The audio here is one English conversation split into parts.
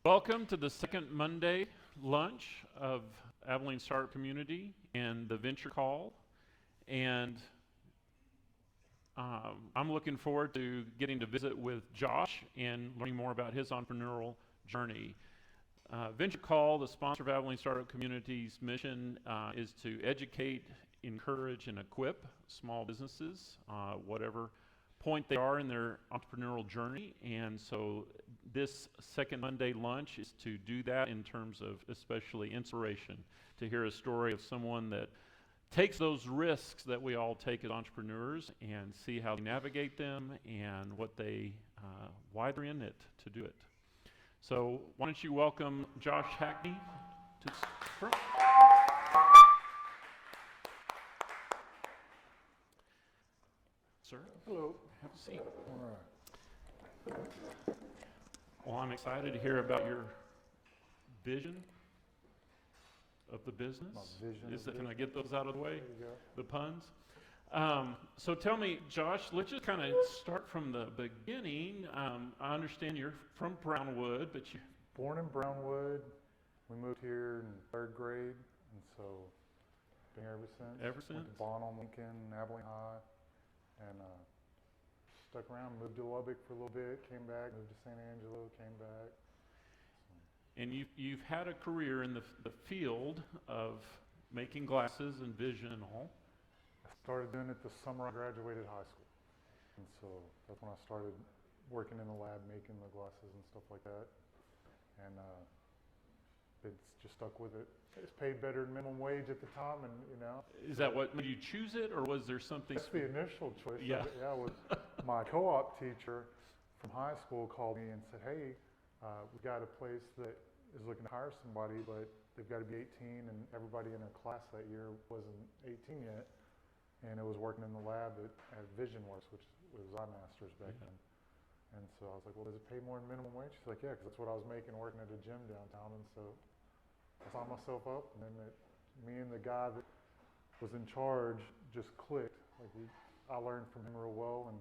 Welcome to the second Monday lunch of Abilene Startup Community and the Venture Call. And I'm looking forward to getting to visit with Josh and learning more about his entrepreneurial journey. Venture Call, the sponsor of Abilene Startup Community's mission, is to educate, encourage, and equip small businesses, whatever point they are in their entrepreneurial journey. And so this second Monday lunch is to do that in terms of especially inspiration, to hear a story of someone that takes those risks that we all take as entrepreneurs and see how they navigate them and what they, why they're in it to do it. So why don't you welcome Josh Hackney to front. Sir? Hello. Have a seat. All right. Well, I'm excited to hear about your vision of the business. My vision. Can I get those out of the way? There you go. The puns. So tell me, Josh, let's just kind of start from the beginning. I understand you're from Brownwood, but you... Born in Brownwood. We moved here in third grade, and so been here ever since. Ever since? Went to Bonham, Lincoln, Abilene High, and stuck around. Moved to Lubbock for a little bit, came back. Moved to San Angelo, came back. And you've had a career in the field of making glasses and vision and all. I started doing it the summer I graduated high school, and so that's when I started working in the lab, making the glasses and stuff like that. And it's just stuck with it. It's paid better than minimum wage at the time, and you know. Is that what made you choose it, or was there something? That's the initial choice. Yeah. Of it. Yeah. Was my co-op teacher from high school called me and said, "Hey, we got a place that is looking to hire somebody, but they've got to be 18, and everybody in her class that year wasn't 18 yet, and it was working in the lab at VisionWorks, which was iMasters back then." And so I was like, "Well, does it pay more than minimum wage?" She's like, "Yeah, because that's what I was making working at a gym downtown." And so I signed myself up, and then me and the guy that was in charge just clicked. Like I learned from him real well, and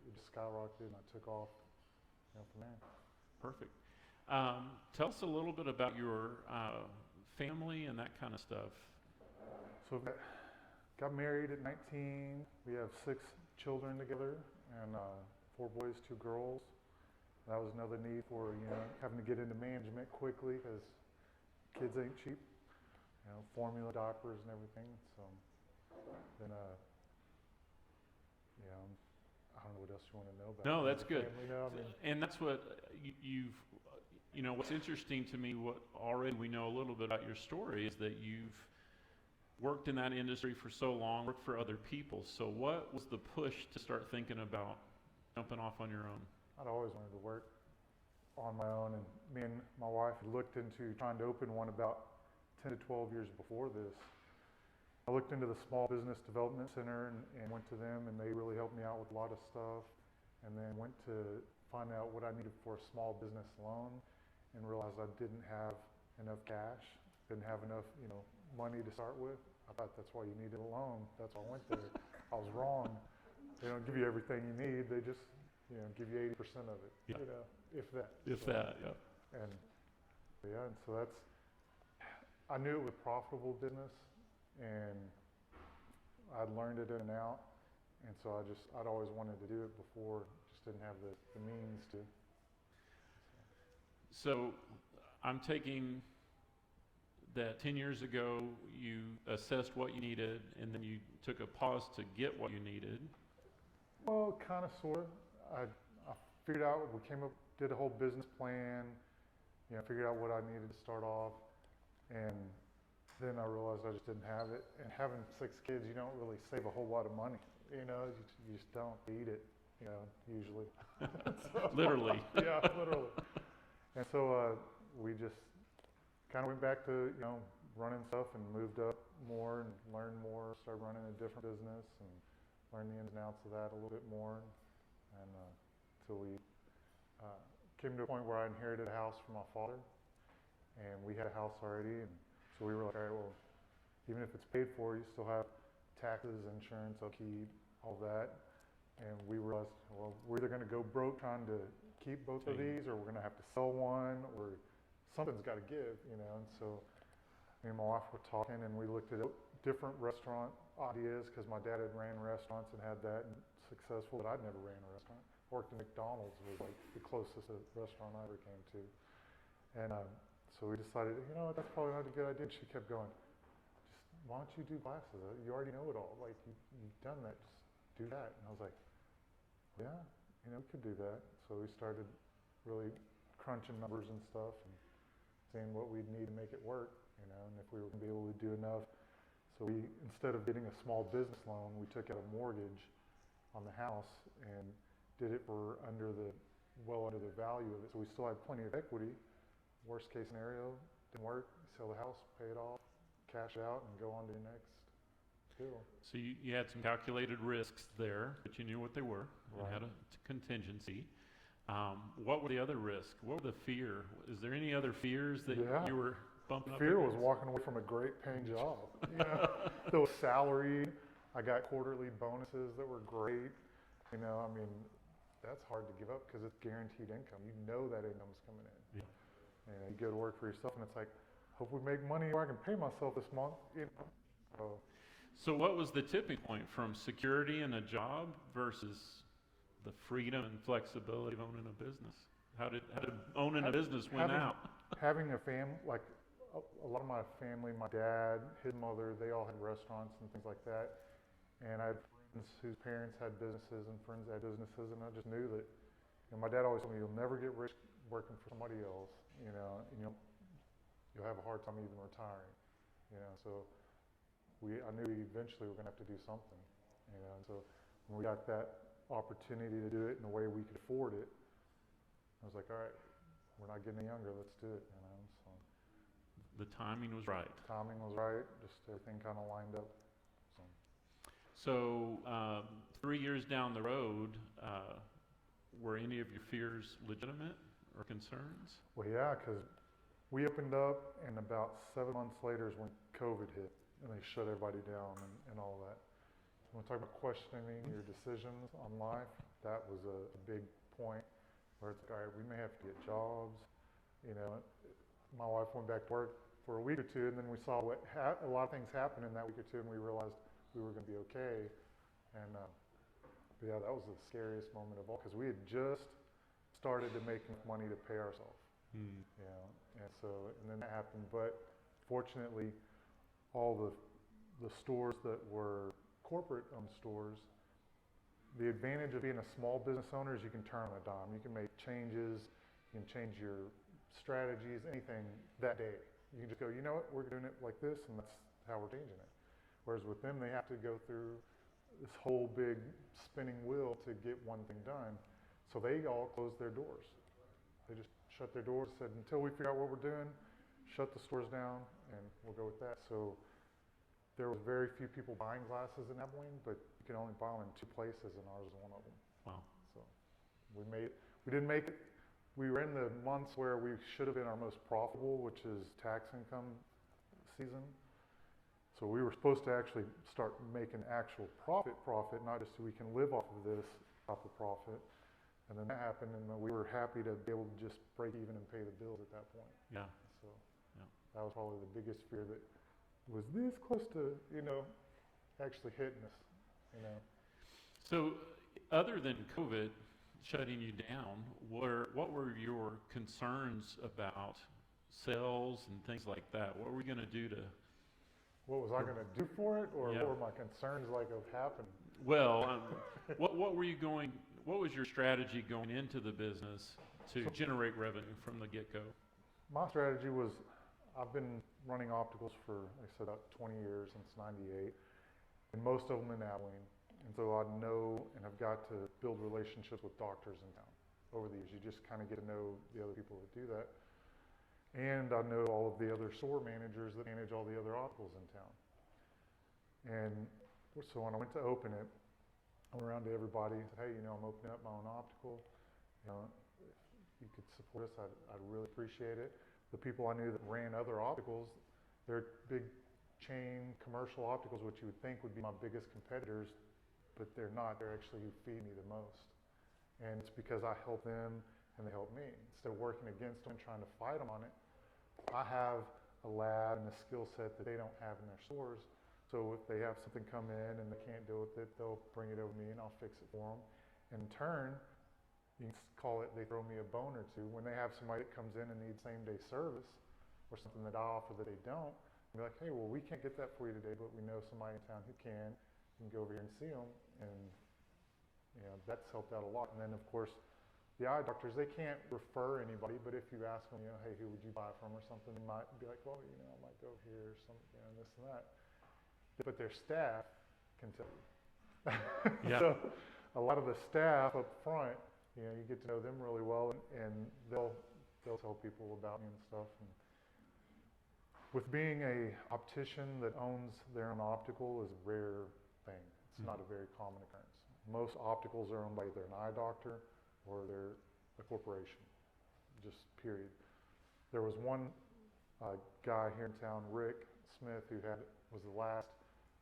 it just skyrocketed, and I took off, from there. Perfect. Tell us a little bit about your family and that kind of stuff. So got married at 19. We have 6 children together, and 4 boys, 2 girls. That was another need for having to get into management quickly because kids ain't cheap. Formula diapers and everything. So then I don't know what else you want to know about. No, that's good. Family, and that's what you've. What's interesting to me, what already we know a little bit about your story, is that you've worked in that industry for so long, worked for other people. So what was the push to start thinking about jumping off on your own? I'd always wanted to work on my own, and me and my wife had looked into trying to open one about 10 to 12 years before this. I looked into the Small Business Development Center and went to them, and they really helped me out with a lot of stuff, and then went to find out what I needed for a small business loan and realized I didn't have enough cash, didn't have enough money to start with. I thought that's why you needed a loan. That's why I went there. I was wrong. They don't give you everything you need. They just give you 80% of it. Yeah. If that. Yeah. And so I knew it was a profitable business, and I'd learned it in and out, and so I'd always wanted to do it before, just didn't have the means to. So I'm taking that 10 years ago you assessed what you needed, and then you took a pause to get what you needed. Well, kind of, sort of. I figured out, we came up, did a whole business plan, figured out what I needed to start off, and then I realized I just didn't have it. And having 6 kids, you don't really save a whole lot of money. You just don't eat it, usually. Literally. Yeah, literally. And so we just kind of went back to, running stuff and moved up more and learned more, started running a different business and learned the ins and outs of that a little bit more. And until we came to a point where I inherited a house from my father, and we had a house already, and so we were like, all right, well, even if it's paid for, you still have taxes, insurance, upkeep, all that. And we realized, well, we're either going to go broke trying to keep both of these, or we're going to have to sell one, or something's got to give, you know. And so me and my wife were talking, and we looked at different restaurant ideas because my dad had ran restaurants and had that and successful, but I'd never ran a restaurant. Worked at McDonald's was like the closest a restaurant I ever came to. And so we decided, you know, that's probably not a good idea. And she kept going, just why don't you do glasses? You already know it all. Like you've done that. Just do that. And I was like, yeah, you know, we could do that. So we started really crunching numbers and stuff and seeing what we'd need to make it work, you know, and if we were going to be able to do enough. So we, instead of getting a small business loan, we took out a mortgage on the house and did it for well under the value of it. So we still had plenty of equity. Worst case scenario, didn't work, sell the house, pay it off, cash out, and go on to the next deal. So you had some calculated risks there, but you knew what they were. You Right. had a contingency. What were the other risks? What were the fear? Is there any other fears that Yeah. you were bumping up Fear was against? walking away from a great paying job. You know, it was salaried. I got quarterly bonuses that were great. You know, I mean, that's hard to give up because it's guaranteed income. You know that income's coming in. Yeah. And you go to work for yourself, and it's like, hope we make money where I can pay myself this month. You know, So what was the tipping point from security in a job versus the freedom and flexibility of owning a business? How did owning a business win out? having a family, like a lot of my family, my dad, his mother, they all had restaurants and things like that. And I had friends whose parents had businesses and friends that had businesses, and I just knew that, you know, my dad always told me, you'll never get rich working for somebody else, you know, and you'll have a hard time even retiring, you know. So I knew eventually we were going to have to do something, you know. And so when we got that opportunity to do it in a way we could afford it, I was like, all right, we're not getting any younger, let's do it, you know. So The timing was right. timing was right, just everything kind of lined up. So 3 years down the road, were any of your fears legitimate or concerns? Well, yeah, because we opened up, and about 7 months later is when COVID hit, and they shut everybody down and all that. When we talk about questioning your decisions on life, that was a big point where it's like, all right, we may have to get jobs. You know, my wife went back to work for a week or two, and then we saw a lot of things happen in that week or two, and we realized we were going to be okay. And but yeah, that was the scariest moment of all, because we had just started to make enough money to pay ourselves. You know, and then that happened. But fortunately, all the stores that were corporate-owned stores, the advantage of being a small business owner is you can turn on a dime. You can make changes, you can change your strategies, anything that day. You can just go, you know what, we're doing it like this, and that's how we're changing it. Whereas with them, they have to go through this whole big spinning wheel to get one thing done. So they all closed their doors. They just shut their doors, said, until we figure out what we're doing, shut the stores down, and we'll go with that. So there was very few people buying glasses in Abilene, but you can only buy them in 2 places, and ours was one of them. Wow. So we didn't make it. We were in the months where we should have been our most profitable, which is tax income season. So we were supposed to actually start making actual profit, not just so we can live off of this type of profit. And then that happened, and then we were happy to be able to just break even and pay the bills at that point. Yeah. So Yeah. that was probably the biggest fear, that was this close to, you know, actually hitting us, you know. So other than COVID shutting you down, what were your concerns about sales and things like that? What were we going to do to... What was I going to do for it, or Yeah. what were my concerns like of happening? Well, what was your strategy going into the business to generate revenue from the get-go? My strategy was, I've been running opticals for, like I said, about 20 years, since '98, and most of them in Abilene. And so I know and have got to build relationships with doctors in town over the years. You just kind of get to know the other people that do that. And I know all of the other store managers that manage all the other opticals in town. And so when I went to open it, I went around to everybody and said, hey, you know, I'm opening up my own optical. You know, if you could support us, I'd really appreciate it. The people I knew that ran other opticals, they're big chain commercial opticals, which you would think would be my biggest competitors, but they're not. They're actually who feed me the most. And it's because I help them and they help me. Instead of working against them and trying to fight them on it, I have a lab and a skill set that they don't have in their stores. So if they have something come in and they can't deal with it, they'll bring it over to me and I'll fix it for them. In turn, you can call it, they throw me a bone or two. When they have somebody that comes in and needs same-day service or something that I offer that they don't, I'm like, hey, well, we can't get that for you today, but we know somebody in town who can. You can go over here and see them, and that's helped out a lot. And then, of course, the eye doctors, they can't refer anybody, but if you ask them, hey, who would you buy from or something, they might be like, well, I might go here or something, this and that. But their staff can tell you. Yeah. So a lot of the staff up front, you get to know them really well, and they'll tell people about me and stuff. And with being a optician that owns their own optical is a rare thing. It's not a very common occurrence. Most opticals are owned by either an eye doctor or they're a corporation, just period. There was one guy here in town, Rick Smith, who was the last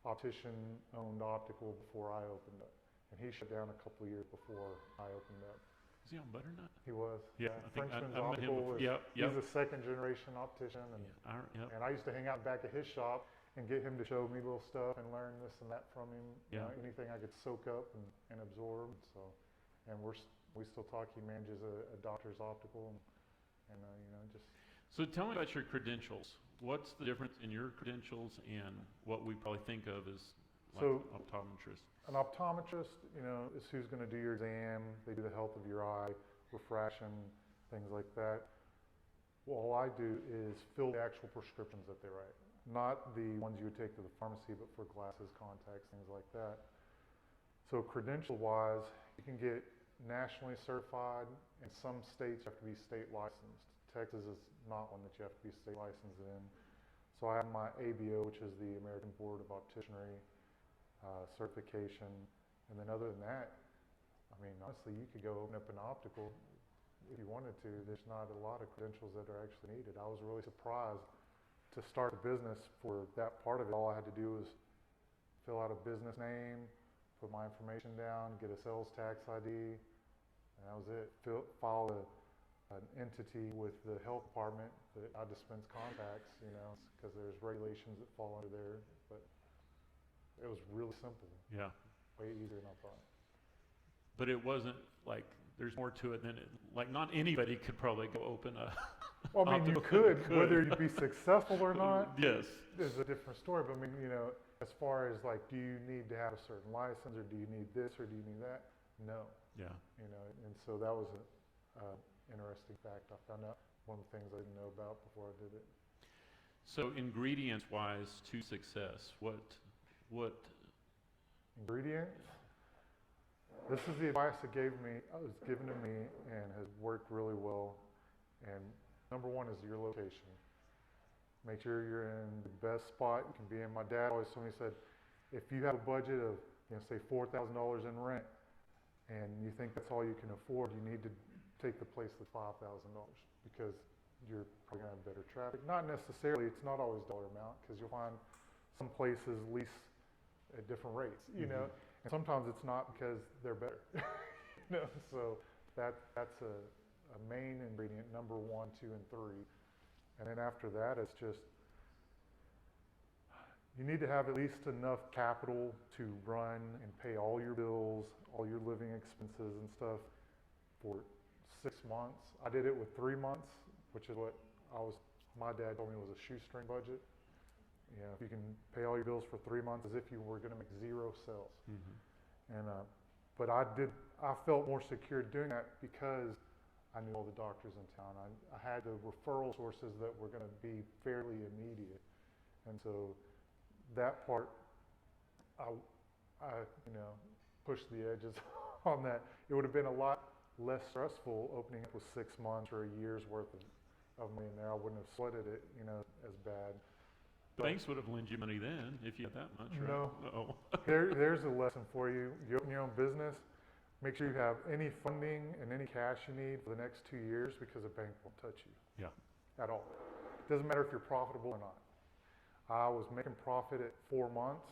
optician-owned optical before I opened up. And he shut down a couple of years before I opened up. Is he on Butternut? He was. Yeah, I think Frenchman's I met him Optical. before. He's a second-generation optician. And, and I used to hang out back at his shop and get him to show me little stuff and learn this and that from him. Anything I could soak up and absorb. So, and we still talk. He manages a doctor's optical, and just. So tell me about your credentials. What's the difference in your credentials and what we probably think of as like optometrist? An optometrist, is who's going to do your exam. They do the health of your eye, refraction, things like that. Well, all I do is fill the actual prescriptions that they write. Not the ones you would take to the pharmacy, but for glasses, contacts, things like that. So credential-wise, you can get nationally certified. In some states, you have to be state licensed. Texas is not one that you have to be state licensed in. So I have my ABO, which is the American Board of Opticianry certification. And then other than that, I mean, honestly, you could go open up an optical if you wanted to. There's not a lot of credentials that are actually needed. I was really surprised to start a business for that part of it. All I had to do was fill out a business name, put my information down, get a sales tax ID, and that was it. File an entity with the health department that I dispense contacts, because there's regulations that fall under there. But it was really simple. Yeah. Way easier than I thought. But it wasn't like there's more to it than like not anybody could probably go open a. Well, I mean, you could. Whether you'd be successful or not. Yes. Is a different story. But I mean, as far as like, do you need to have a certain license, or do you need this, or do you need that? No. Yeah. And so that was an interesting fact I found out. One of the things I didn't know about before I did it. So ingredients-wise to success, what ingredients? This is the advice that was given to me and has worked really well. And number one is your location. Make sure you're in the best spot you can be in. My dad always told me, he said, if you have a budget of, say $4,000 in rent, and you think that's all you can afford, you need to take the place that's $5,000 because you're probably going to have better traffic. Not necessarily, it's not always dollar amount, because you'll find some places lease at different rates, and sometimes it's not because they're better. So that's a main ingredient, number 1, 2, and 3. And then after that, it's just, you need to have at least enough capital to run and pay all your bills, all your living expenses and stuff for 6 months. I did it with 3 months, which is what my dad told me was a shoestring budget. If you can pay all your bills for 3 months as if you were going to make 0 sales. And but I felt more secure doing that because I knew all the doctors in town. I had the referral sources that were going to be fairly immediate. And so that part, I pushed the edges on that. It would have been a lot less stressful opening up with 6 months or a year's worth of money in there. I wouldn't have sweated it, as bad. Banks would have lent you money then if you had that much, right? No. Oh. There's a lesson for you. You open your own business, make sure you have any funding and any cash you need for the next 2 years, because a bank won't touch you. Yeah. At all. It doesn't matter if you're profitable or not. I was making profit at 4 months,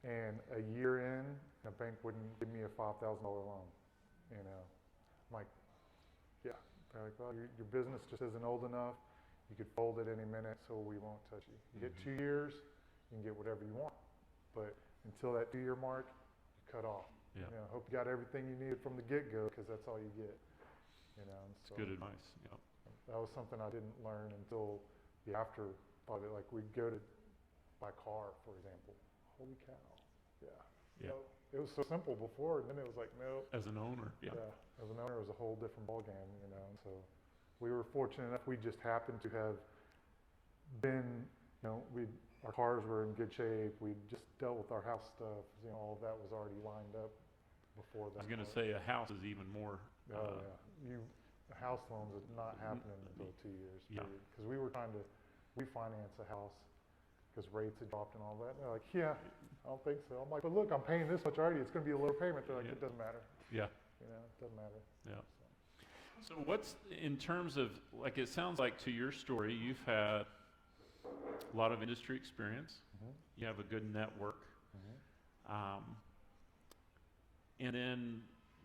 and a year in, a bank wouldn't give me a $5,000 loan. I'm like, yeah. They're like, well, your business just isn't old enough. You could fold it any minute, so we won't touch you. You get 2 years, you can get whatever you want. But until that 2-year mark, you're cut off. Yeah. You know, hope you got everything you needed from the get-go, because that's all you get. You know, and It's so good advice. Yeah. that was something I didn't learn until the after of it. Like we'd go to buy a car, for example. Holy cow! Yeah. Yeah. No, it was so simple before, and then it was like, no. As an owner. Yeah. As an owner, it was a whole different ballgame, you know. And so we were fortunate enough. We just happened to have been, you know, our cars were in good shape. We just dealt with our house stuff. You know, all of that was already lined up before that. I was going to say a house is even more. Oh yeah, house loans is not happening until 2 years. Yeah. Because we were trying to refinance a house because rates had dropped and all that. And they're like, yeah, I don't think so. I'm like, but look, I'm paying this much already. It's going to be a lower payment. They're like, it doesn't matter. Yeah. You know, it doesn't matter. Yeah. So what's, in terms of, like, it sounds like to your story, you've had a lot of industry experience. Mm-hmm. You have a good network. And then,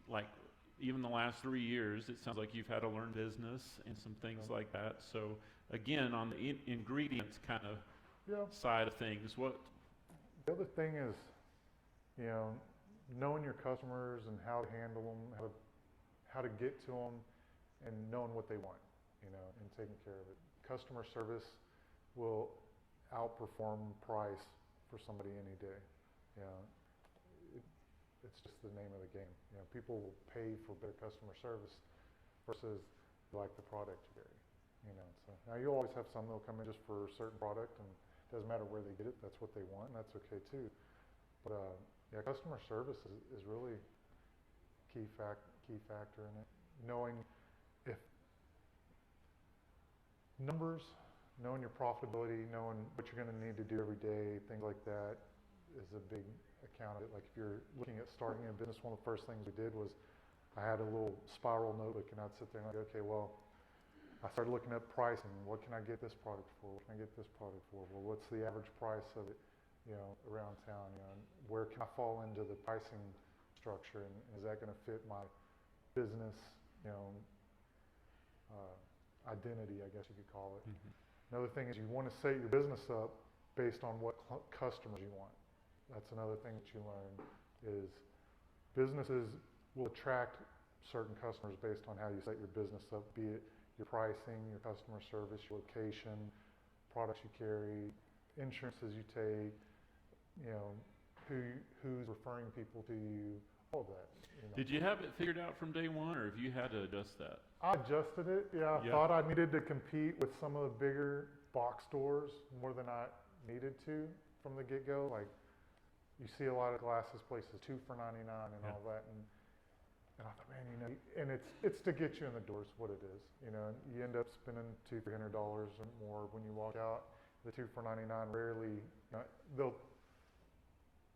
like, even the last 3 years, it sounds like you've had to learn business and some things like that. So again, on the ingredients kind of side of things, what? The other thing is, you know, knowing your customers and how to handle them, how to get to them, and knowing what they want, you know, and taking care of it. Customer service will outperform price for somebody any day. You know, it's just the name of the game. You know, people will pay for better customer service versus like the product you carry. You know, so now you always have some that'll come in just for a certain product, and it doesn't matter where they get it. That's what they want, and that's okay too. But yeah, customer service is really key factor in it. Knowing if numbers, knowing your profitability, knowing what you're going to need to do every day, things like that is a big account of it. Like if you're looking at starting a business, one of the first things we did was I had a little spiral notebook, and I'd sit there and I'd go, okay, well, I started looking at pricing. What can I get this product for? What can I get this product for? Well, what's the average price of it, you know, around town? You know, and where can I fall into the pricing structure, and is that going to fit my business, you know, identity, I guess you could call it. Another thing is you want to set your business up based on what customers you want. That's another thing that you learn is businesses will attract certain customers based on how you set your business up, be it your pricing, your customer service, your location, products you carry, insurances you take, you know, who's referring people to you, all of that. You know. Did you have it figured out from day one, or have you had to adjust that? I adjusted it, yeah. I thought I needed to compete with some of the bigger box stores more than I needed to from the get-go. Like, you see a lot of glasses places, 2 for $99 and all that, and I thought, man, you know, and it's to get you in the door is what it is, you know. And you end up spending $200-300 or more when you walk out. The 2 for $99 rarely, you know,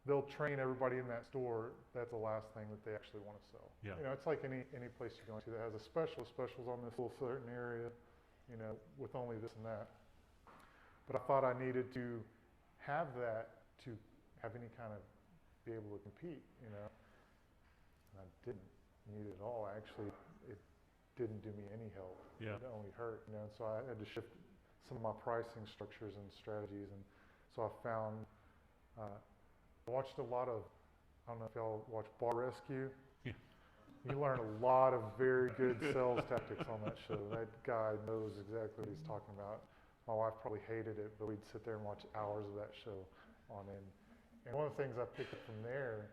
they'll train everybody in that store. That's the last thing that they actually want to sell. Yeah. You know, it's like any place you go into that has a specials on this little certain area, you know, with only this and that. But I thought I needed to have that to have any kind of be able to compete, you know. And I didn't need it at all. Actually, it didn't do me any help. Yeah. It only hurt, you know. And so I had to shift some of my pricing structures and strategies. And so I found, I watched a lot of, I don't know if y'all watch Bar Rescue. Yeah. You learn a lot of very good sales tactics on that show. That guy knows exactly what he's talking about. My wife probably hated it, but we'd sit there and watch hours of that show on end. And one of the things I picked up from there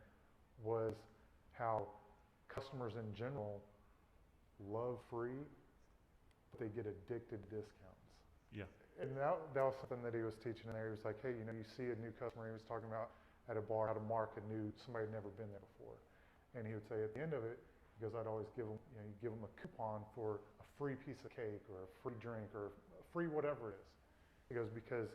was how customers in general love free, but they get addicted to discounts. Yeah. And that was something that he was teaching in there. He was like, hey, you know, you see a new customer, he was talking about at a bar, how to mark somebody had never been there before. And he would say at the end of it, because I'd always give them, you know, you give them a coupon for a free piece of cake or a free drink or a free whatever it is. He goes, because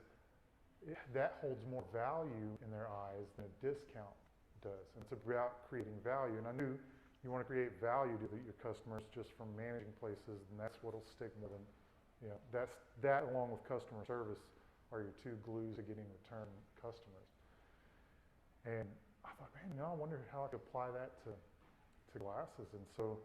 that holds more value in their eyes than a discount does. And it's about creating value. And I knew you want to create value to your customers just from managing places, and that's what'll stick more than, you know, that along with customer service are your two glues to getting return customers. And I thought, man, you know, I wonder how I could apply that to glasses. And so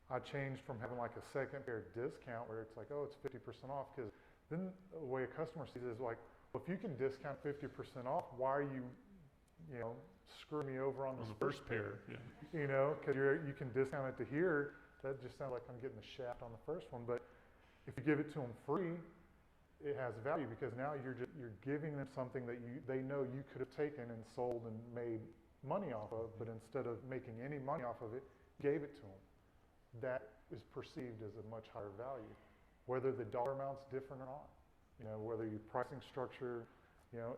I changed from having like a second pair discount where it's like, oh, it's 50% off, because then the way a customer sees it is like, well, if you can discount 50% off, why are you, screwing me over on this first pair? Yeah. Because you can discount it to here. That just sounds like I'm getting the shaft on the first one. But if you give it to them free, it has value, because now you're giving them something that they know you could have taken and sold and made money off of, but instead of making any money off of it, gave it to them. That is perceived as a much higher value, whether the dollar amount's different or not. Whether your pricing structure,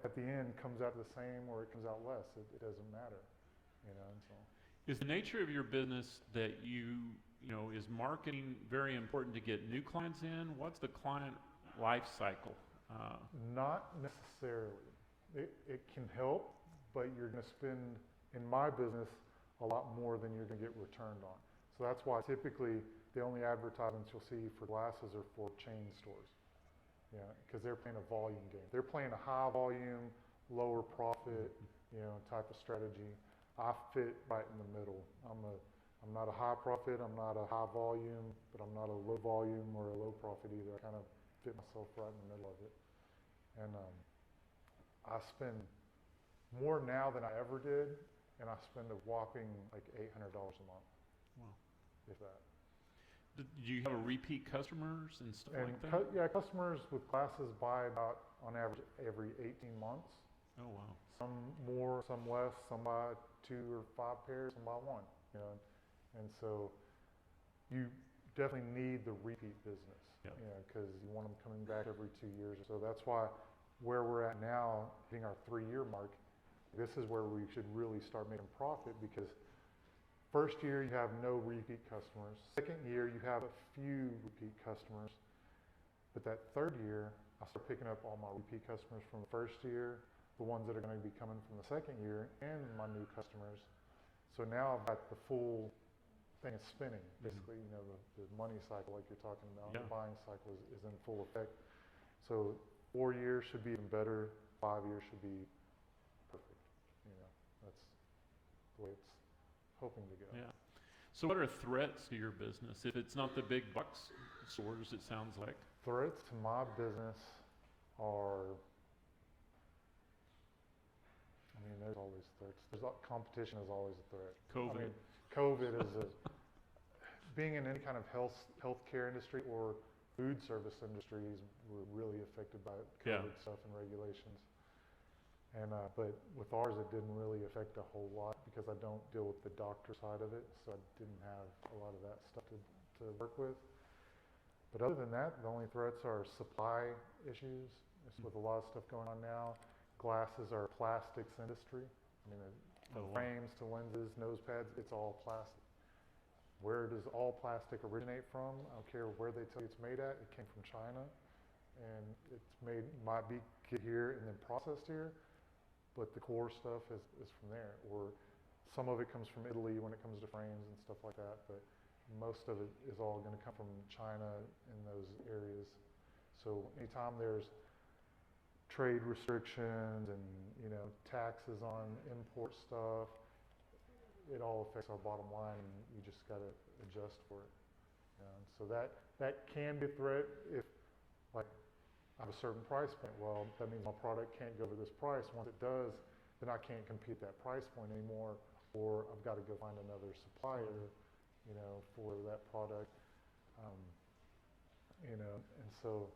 at the end comes out the same or it comes out less. It doesn't matter. And so. Is the nature of your business that is marketing very important to get new clients in? What's the client life cycle? Not necessarily. It can help, but you're going to spend, in my business, a lot more than you're going to get returned on. So that's why typically the only advertisements you'll see for glasses are for chain stores. Because they're playing a volume game. They're playing a high volume, lower profit, type of strategy. I fit right in the middle. I'm not a high profit, I'm not a high volume, but I'm not a low volume or a low profit either. I kind of fit myself right in the middle of it. And I spend more now than I ever did, and I spend a whopping like $800 a month. Wow. If that. Do you have a repeat customers and stuff like that? Yeah, customers with glasses buy about, on average, every 18 months. Oh, wow. Some more, some less. Some buy 2 or 5 pairs, some buy 1. And so you definitely need the repeat business. Because you want them coming back every 2 years. So that's why where we're at now, hitting our 3-year mark, this is where we should really start making profit, because first year you have no repeat customers. Second year you have a few repeat customers. But that third year, I start picking up all my repeat customers from the first year, the ones that are going to be coming from the second year, and my new customers. So now I've got the full thing is spinning, basically. The money cycle, like you're talking about, the buying cycle is in full effect. So 4 years should be even better. 5 years should be perfect. That's the way it's hoping to go. Yeah. So what are threats to your business? If it's not the big box stores, it sounds like. Threats to my business are, there's always threats. Competition is always a threat. COVID. COVID is being in any kind of healthcare industry or food service industries were really affected by COVID stuff and regulations. And but with ours, it didn't really affect a whole lot, because I don't deal with the doctor side of it, so I didn't have a lot of that stuff to work with. But other than that, the only threats are supply issues. With a lot of stuff going on now, glasses are a plastics industry. Frames to lenses, nose pads, it's all plastic. Where does all plastic originate from? I don't care where they tell you it's made at. It came from China, and might be get here and then processed here. But the core stuff is from there, or some of it comes from Italy when it comes to frames and stuff like that, but most of it is all going to come from China in those areas. So anytime there's trade restrictions and taxes on import stuff, it all affects our bottom line, and you just got to adjust for it. So that can be a threat if, like, I have a certain price point. Well, that means my product can't go over this price. Once it does, then I can't compete that price point anymore, or I've got to go find another supplier, for that product. And so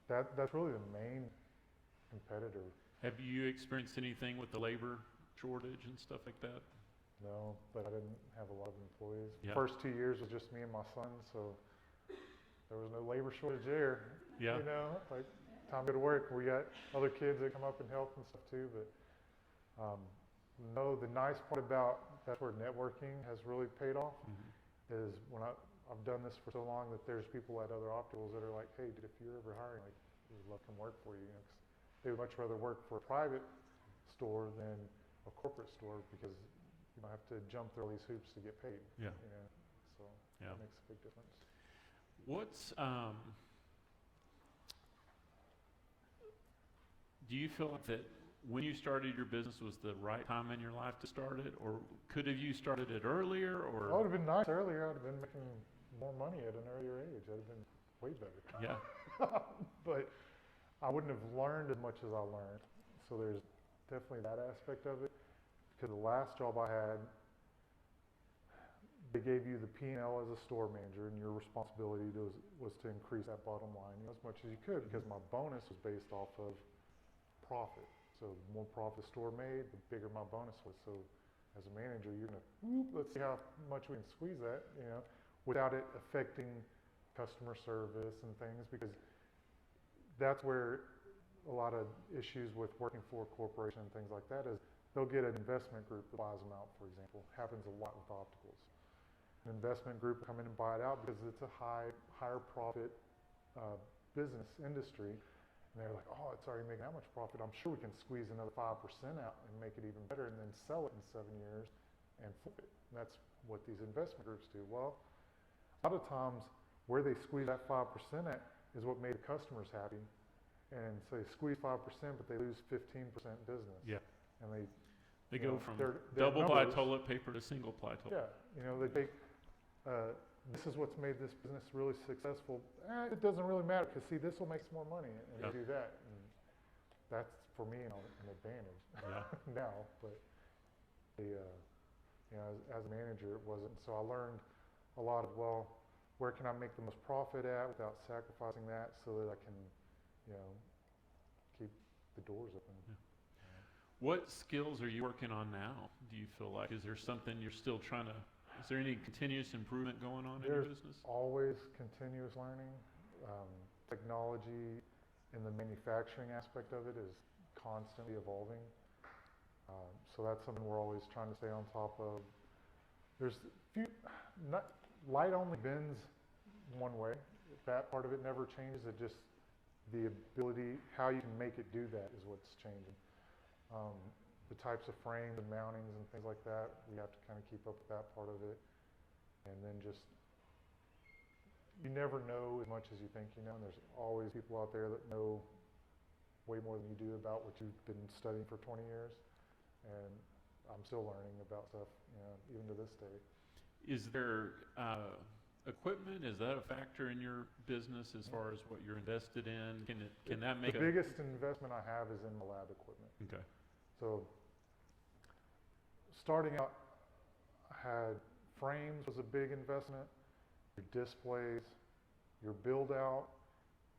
that's really the main competitor. Have you experienced anything with the labor shortage and stuff like that? No, but I didn't have a lot of employees. Yeah. First 2 years was just me and my son, so there was no labor shortage there. Yeah. Like time to go to work. We got other kids that come up and help and stuff too. But no, the nice part about that's where networking has really paid off is when I've done this for so long that there's people at other opticals that are like, hey, dude, if you're ever hiring, like, we'd love to come work for you. 'Cause they would much rather work for a private store than a corporate store, because you don't have to jump through all these hoops to get paid. So that makes a big difference. What's do you feel like that when you started your business was the right time in your life to start it, or could have you started it earlier, Well, it or? would have been nice earlier. I'd have been making more money at an earlier age. I'd have been way better. Yeah, But I wouldn't have learned as much as I learned. So there's definitely that aspect of it. Because the last job I had, they gave you the P&L as a store manager, and your responsibility was to increase that bottom line, as much as you could, because my bonus was based off of profit. So the more profit the store made, the bigger my bonus was. So as a manager, you're gonna, let's see how much we can squeeze that, without it affecting customer service and things, because that's where a lot of issues with working for a corporation and things like that is they'll get an investment group that buys them out, for example. Happens a lot with opticals. An investment group will come in and buy it out because it's a higher profit business industry. And they're like, oh, it's already making that much profit. I'm sure we can squeeze another 5% out and make it even better and then sell it in 7 years and flip it. And that's what these investment groups do. Well, a lot of times where they squeeze that 5% at is what made the customers happy. And so they squeeze 5%, but they lose 15% business. yeah. And They go from their double ply numbers- toilet paper to single ply toilet. Yeah, they take, this is what's made this business really successful. It doesn't really matter, because see, this will make some more money, and Yeah. they do that. And that's, for me, an advantage Yeah. now. But as a manager, it wasn't. So I learned a lot of, where can I make the most profit at without sacrificing that, so that I can, keep the doors open. Yeah. What skills are you working on now, do you feel like? Is there something you're still trying to, is there any continuous improvement going on in your There's business? always continuous learning. Technology in the manufacturing aspect of it is constantly evolving. So that's something we're always trying to stay on top of. There's light only bends one way. That part of it never changes. It just, the ability, how you can make it do that is what's changing. The types of frames and mountings and things like that, we have to kind of keep up with that part of it. And then just, you never know as much as you think you know, and there's always people out there that know way more than you do about what you've been studying for 20 years. And I'm still learning about stuff, even to this day. Is there equipment? Is that a factor in your business as far as what you're invested in? Can that make the biggest investment I have is in the lab equipment. Okay. So starting out, I had frames was a big investment, your displays, your build out,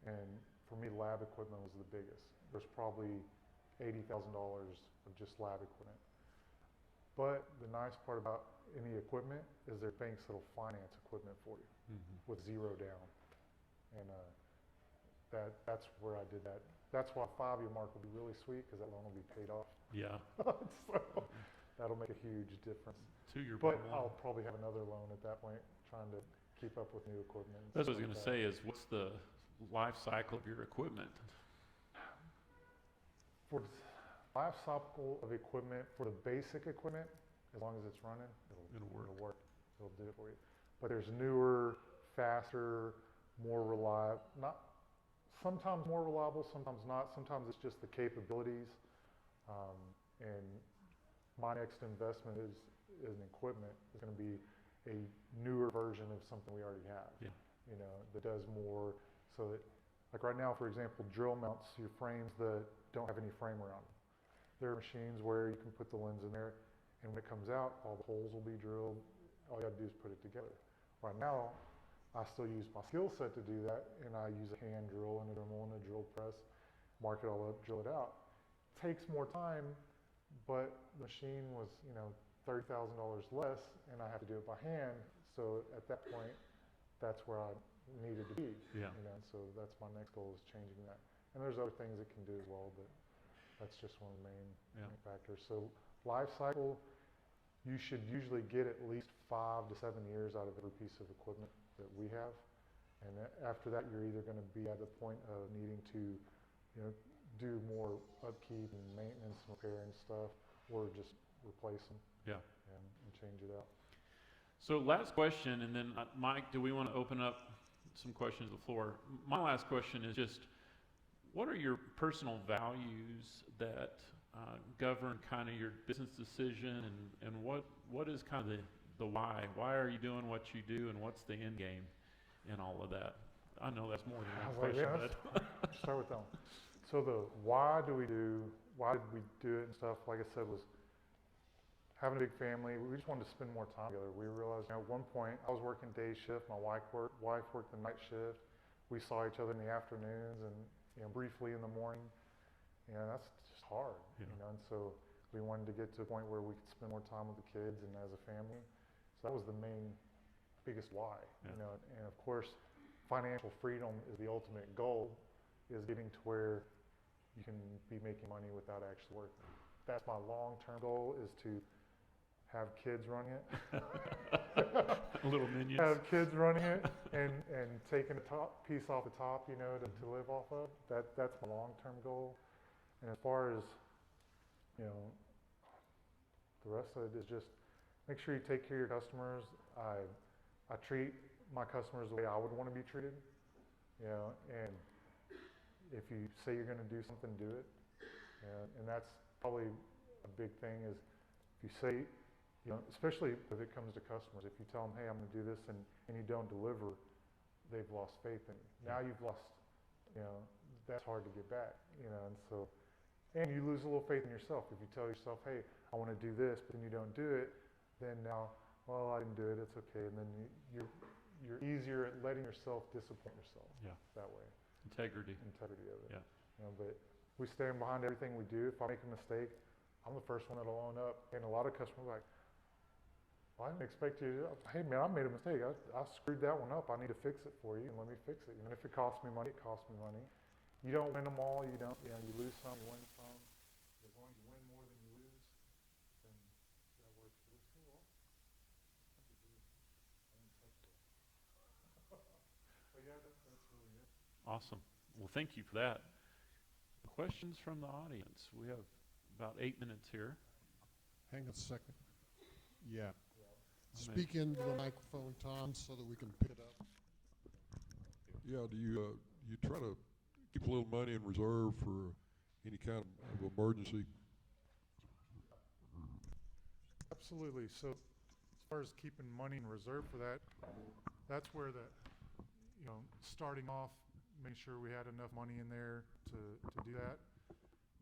and for me lab equipment was the biggest. There's probably $80,000 of just lab equipment. But the nice part about any equipment is there are banks that'll finance equipment for you with zero down. And that's where I did that. That's why 5-year mark will be really sweet, because that loan will be paid off. Yeah. So that'll make a huge difference. To your But bottom line. I'll probably have another loan at that point, trying to keep up with new equipment. and That's what I was stuff going to like say is, what's the life cycle of your equipment? For life cycle of equipment, for the basic equipment, as long as it's running, It'll work. It'll work. It'll do it for you. But there's newer, faster, more reliable, sometimes more reliable, sometimes not. Sometimes it's just the capabilities. And my next investment is in equipment. It's going to be a newer version of something we already have. Yeah. That does more, so that, like right now, for example, drill mounts your frames that don't have any frame around them. There are machines where you can put the lens in there, and when it comes out, all the holes will be drilled. All you got to do is put it together. Right now, I still use my skill set to do that, and I use a hand drill and a Dremel and a drill press, mark it all up, drill it out. Takes more time, but the machine was, $30,000 less, and I have to do it by hand. So at that point, that's where I needed to be. Yeah. So that's my next goal, is changing that. And there's other things it can do as well, but that's just one of the main factors. So life cycle, you should usually get at least 5 to 7 years out of every piece of equipment that we have. And after that, you're either going to be at the point of needing to, do more upkeep and maintenance and repair and stuff, or just replace them. Yeah. And change it out. So last question, and then Mike, do we want to open up some questions to the floor? My last question is just, what are your personal values that govern kind of your business decision, and what is kind of the why? Why are you doing what you do, and what's the end game in all of that? I know that's more than one question, but let's start with them. So the why did we do it and stuff, like I said, was having a big family. We just wanted to spend more time together. We realized, at one point, I was working day shift, my wife worked the night shift. We saw each other in the afternoons and, briefly in the morning. That's just hard, and so we wanted to get to a point where we could spend more time with the kids and as a family. So that was the biggest why, and of course, financial freedom is the ultimate goal, is getting to where you can be making money without actually working. That's my long-term goal, is to have kids running it. Little minions. Have kids running it and taking a piece off the top, to live off of. That's my long-term goal. And as far as, the rest of it is just make sure you take care of your customers. I treat my customers the way I would want to be treated, and if you say you're going to do something, do it. And that's probably a big thing, is if you say, especially if it comes to customers, if you tell them, hey, I'm going to do this, and you don't deliver, they've lost faith in you. Now you've lost, that's hard to get back, and so, and you lose a little faith in yourself. If you tell yourself, hey, I want to do this, but then you don't do it, then now, well, I didn't do it, it's okay, and then you're easier at letting yourself disappoint yourself that way. Integrity of it. Yeah. But we stand behind everything we do. If I make a mistake, I'm the first one that'll own up. And a lot of customers are like, well, I didn't expect you to, hey man, I made a mistake. I screwed that one up. I need to fix it for you, and let me fix it. Even if it costs me money, it costs me money. You don't win them all. You lose some, you win some. As long as you win more than you lose, then that works for us. Well, but yeah, that's really it. Awesome. Well, thank you for that. Questions from the audience? We have about 8 minutes here. Hang on a second. Yeah. Speak into the microphone, Tom, so that we can pick it up. Yeah, do you try to keep a little money in reserve for any kind of emergency? Absolutely. So as far as keeping money in reserve for that, that's where starting off, making sure we had enough money in there to do that.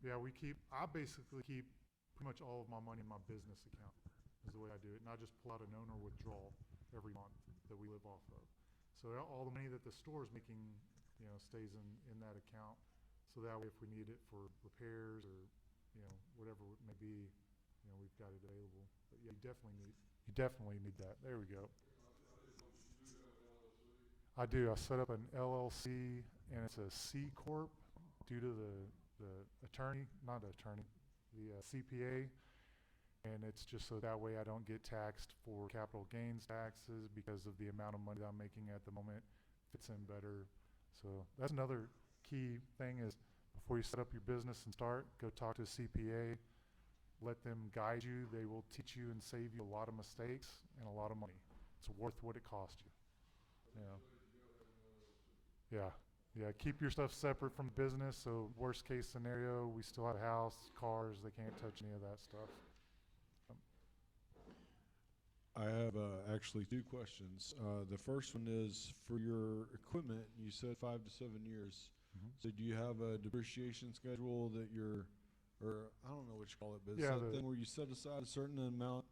Yeah, I basically keep pretty much all of my money in my business account, is the way I do it. And I just pull out an owner withdrawal every month that we live off of. So all the money that the store is making, stays in that account. So that way, if we need it for repairs or, whatever it may be, we've got it available. But yeah, you definitely need that. There we go. I do. I set up an LLC, and it's a C Corp due to the CPA, and it's just so that way I don't get taxed for capital gains taxes because of the amount of money that I'm making at the moment. Fits in better. So that's another key thing, is before you set up your business and start, go talk to a CPA. Let them guide you. They will teach you and save you a lot of mistakes and a lot of money. It's worth what it costs you. Yeah, keep your stuff separate from business, so worst case scenario, we still have a house, cars, they can't touch any of that stuff. I have actually 2 questions. The first one is, for your equipment, you said 5 to 7 years. Mm-hmm. So do you have a depreciation schedule that or I don't know what you call it, but it's Yeah, that thing where you set aside a certain amount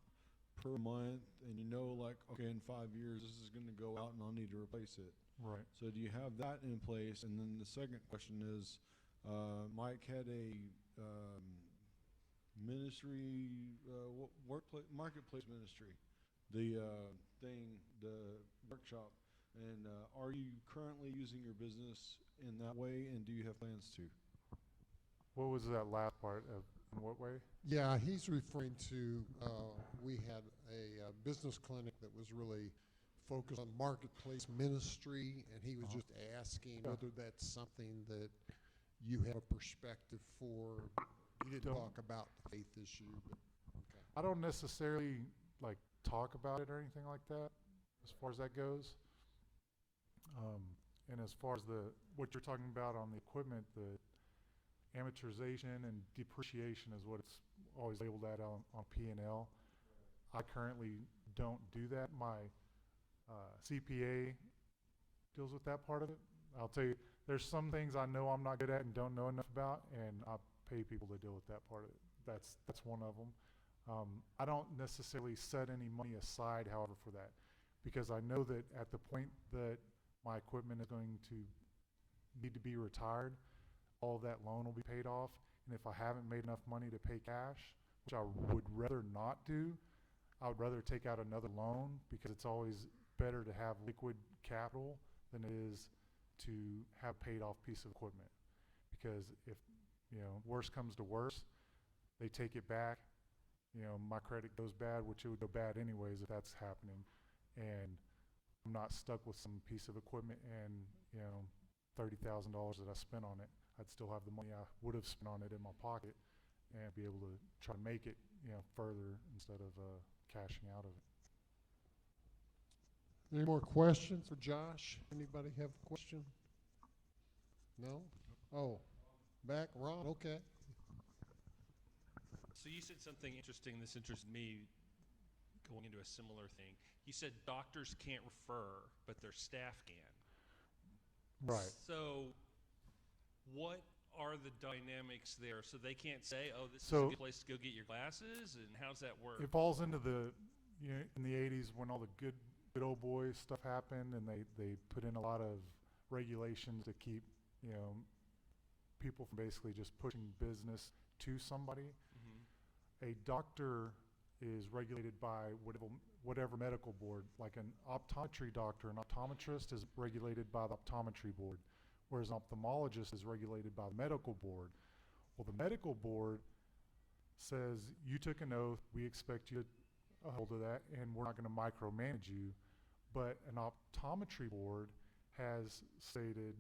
per month, and like, okay, in 5 years, this is going to go out and I'll need to replace it. Right. So do you have that in place? And then the second question is, Mike had a ministry, marketplace ministry, the workshop. And are you currently using your business in that way, and do you have plans to? What was that last part of, in what way? Yeah, he's referring to, we had a business clinic that was really focused on marketplace ministry, and he was just asking whether that's something that you have a perspective for. You didn't talk about the faith issue, but okay. I don't necessarily talk about it or anything like that, as far as that goes. And as far as what you're talking about on the equipment, amortization and depreciation is what it's always labeled at on P&L. I currently don't do that. My CPA deals with that part of it. I'll tell you, there's some things I know I'm not good at and don't know enough about, and I pay people to deal with that part of it. That's one of them. I don't necessarily set any money aside, however, for that, because I know that at the point that my equipment is going to need to be retired, all of that loan will be paid off, and if I haven't made enough money to pay cash, which I would rather not do, I would rather take out another loan, because it's always better to have liquid capital than it is to have paid off piece of equipment. Because if, worst comes to worst, they take it back, my credit goes bad, which it would go bad anyways if that's happening, and I'm not stuck with some piece of equipment and, $30,000 that I spent on it. I'd still have the money I would have spent on it in my pocket and be able to try to make it, further instead of cashing out of it. Any more questions for Josh? Anybody have a question? No? Oh, back, Ron, okay. So you said something interesting. This interested me going into a similar thing. You said doctors can't refer, but their staff can. Right. So what are the dynamics there? So they can't say, oh, this is a So- good place to go get your glasses? And how's that work? It falls into the, in the 80s when all the good old boys stuff happened, and they put in a lot of regulations to keep, people from basically just pushing business to somebody. Mhm. A doctor is regulated by whatever medical board. Like an optometry doctor, an optometrist is regulated by the optometry board, whereas an ophthalmologist is regulated by the medical board. Well, the medical board says, you took an oath, we expect you to hold to that, and we're not going to micromanage you. But an optometry board has stated,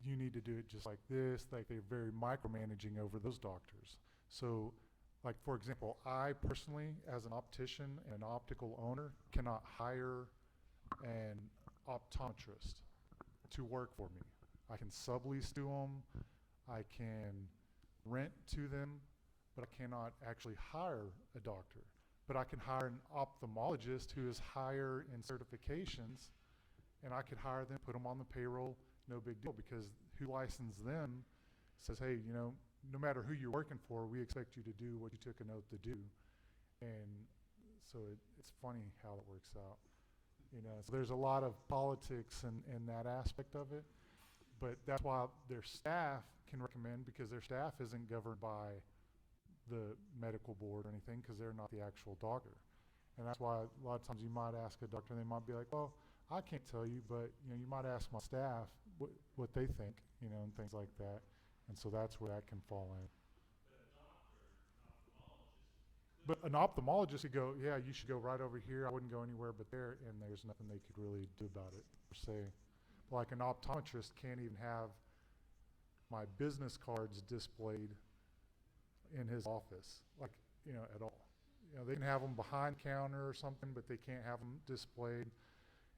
you need to do it just like this. Like, they're very micromanaging over those doctors. So, like, for example, I personally, as an optician and an optical owner, cannot hire an optometrist to work for me. I can sublease to them, I can rent to them, but I cannot actually hire a doctor. But I can hire an ophthalmologist who is higher in certifications, and I could hire them, put them on the payroll, no big deal, because who licensed them says, hey, no matter who you're working for, we expect you to do what you took an oath to do. And so it's funny how it works out. So there's a lot of politics in that aspect of it, but that's why their staff can recommend, because their staff isn't governed by the medical board or anything, because they're not the actual doctor. And that's why a lot of times you might ask a doctor, and they might be like, well, I can't tell you, but you might ask my staff what they think, and things like that. And so that's where that can fall in. But an ophthalmologist could go, yeah, you should go right over here. I wouldn't go anywhere but there, and there's nothing they could really do about it, per se. Like an optometrist can't even have my business cards displayed in his office, like, at all. They can have them behind counter or something, but they can't have them displayed,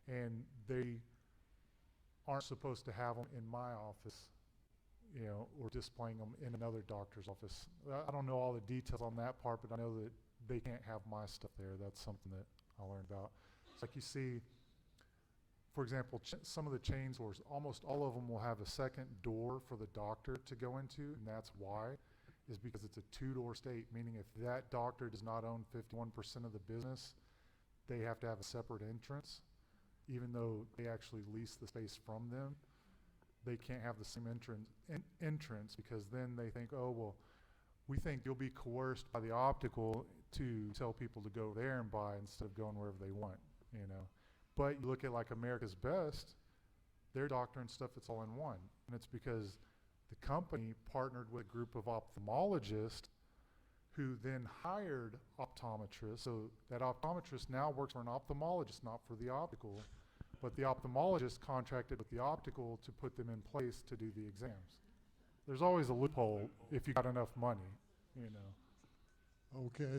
and they aren't supposed to have them in my office, or displaying them in another doctor's office. I don't know all the details on that part, but I know that they can't have my stuff there. That's something that I learned about. It's like you see, for example, some of the chain stores, almost all of them will have a second door for the doctor to go into, and that's why, is because it's a two-door state, meaning if that doctor does not own 51% of the business, they have to have a separate entrance, even though they actually lease the space from them. They can't have the same entrance because then they think, oh, well, we think you'll be coerced by the optical to tell people to go there and buy instead of going wherever they want, But you look at like America's Best, their doctor and stuff, it's all in one. And it's because the company partnered with a group of ophthalmologists who then hired optometrists. So that optometrist now works for an ophthalmologist, not for the optical. But the ophthalmologist contracted with the optical to put them in place to do the exams. There's always a loophole if you got enough money, Okay,